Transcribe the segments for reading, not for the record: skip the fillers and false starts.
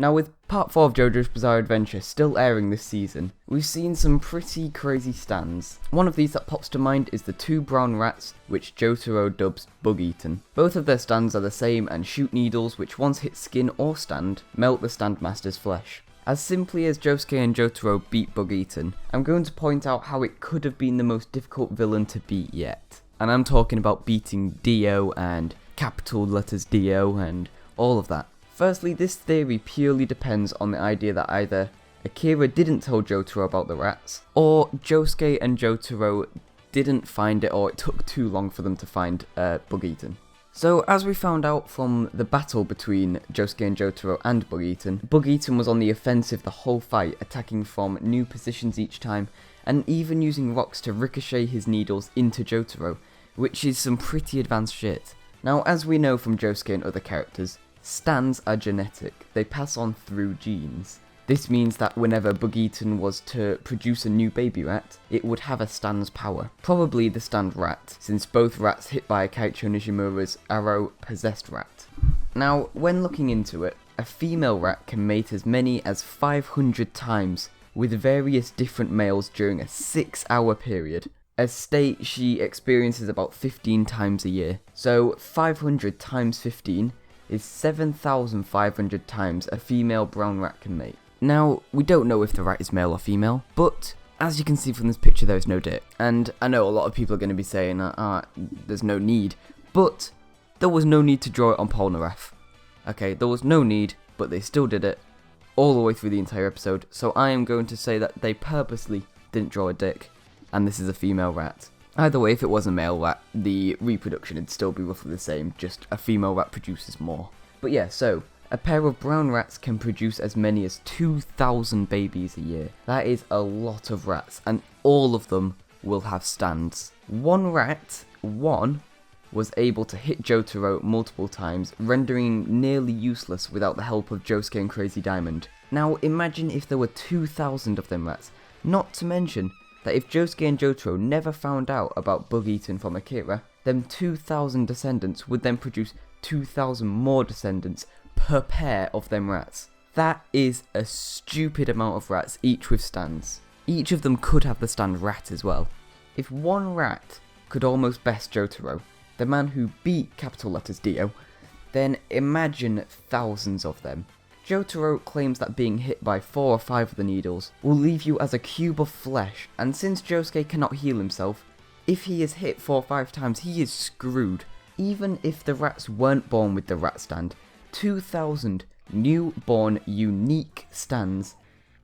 Now with part 4 of JoJo's Bizarre Adventure still airing this season, we've seen some pretty crazy stands. One of these that pops to mind is the 2 brown rats, which Jotaro dubs Bug Eaten. Both of their stands are the same and shoot needles which once hit skin or stand, melt the stand master's flesh. As simply as Josuke and Jotaro beat Bug Eaten, I'm going to point out how it could have been the most difficult villain to beat yet. And I'm talking about beating Dio and capital letters Dio and all of that. Firstly, this theory purely depends on the idea that either Akira didn't tell Jotaro about the rats, or Josuke and Jotaro didn't find it, or it took too long for them to find Bug Eaten. So, as we found out from the battle between Josuke and Jotaro and Bug Eaten was on the offensive the whole fight, attacking from new positions each time, and even using rocks to ricochet his needles into Jotaro, which is some pretty advanced shit. Now, as we know from Josuke and other characters, stands are genetic, they pass on through genes. This means that whenever Bug Eaten was to produce a new baby rat, it would have a stand's power. Probably the Stand Ratt, since both rats hit by Kaicho Nishimura's arrow possessed rat. Now, when looking into it, a female rat can mate as many as 500 times with various different males during a 6-hour period. A state she experiences about 15 times a year. So 500 times 15 is 7,500 times a female brown rat can mate. Now, we don't know if the rat is male or female, but as you can see from this picture, there is no dick. And I know a lot of people are going to be saying, there's no need, but there was no need to draw it on Polnareff. Okay, there was no need, but they still did it all the way through the entire episode, so I am going to say that they purposely didn't draw a dick, and this is a female rat. Either way, if it was a male rat, the reproduction would still be roughly the same, just a female rat produces more. But yeah, so, a pair of brown rats can produce as many as 2,000 babies a year. That is a lot of rats, and all of them will have stands. One rat, was able to hit Jotaro multiple times, rendering nearly useless without the help of Josuke and Crazy Diamond. Now imagine if there were 2,000 of them rats, not to mention that if Josuke and Jotaro never found out about Bug Eaten from Akira, them 2,000 descendants would then produce 2,000 more descendants per pair of them rats. That is a stupid amount of rats, each with stands. Each of them could have the stand rat as well. If one rat could almost best Jotaro, the man who beat capital letters Dio, then imagine thousands of them. Jotaro claims that being hit by 4 or 5 of the needles will leave you as a cube of flesh, and since Josuke cannot heal himself, if he is hit 4 or 5 times, he is screwed. Even if the rats weren't born with the rat stand, 2,000 newborn unique stands,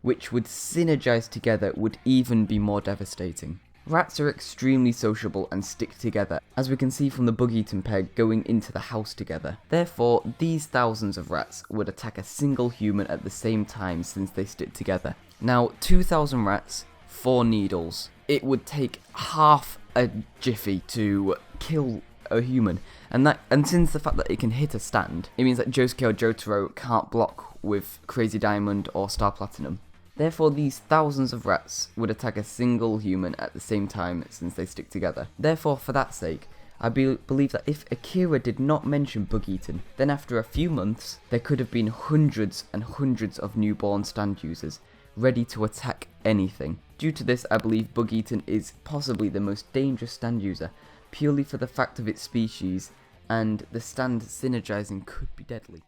which would synergize together, would even be more devastating. Rats are extremely sociable and stick together, as we can see from the Bug Eaten pair going into the house together. Therefore, these thousands of rats would attack a single human at the same time since they stick together. Now, 2,000 rats, 4 needles. It would take half a jiffy to kill a human, and since the fact that it can hit a stand, it means that Josuke or Jotaro can't block with Crazy Diamond or Star Platinum. Therefore, these thousands of rats would attack a single human at the same time since they stick together. Therefore, for that sake, I believe that if Akira did not mention Bug Eaten, then after a few months, there could have been hundreds and hundreds of newborn stand users ready to attack anything. Due to this, I believe Bug Eaten is possibly the most dangerous stand user, purely for the fact of its species, and the stand synergizing could be deadly.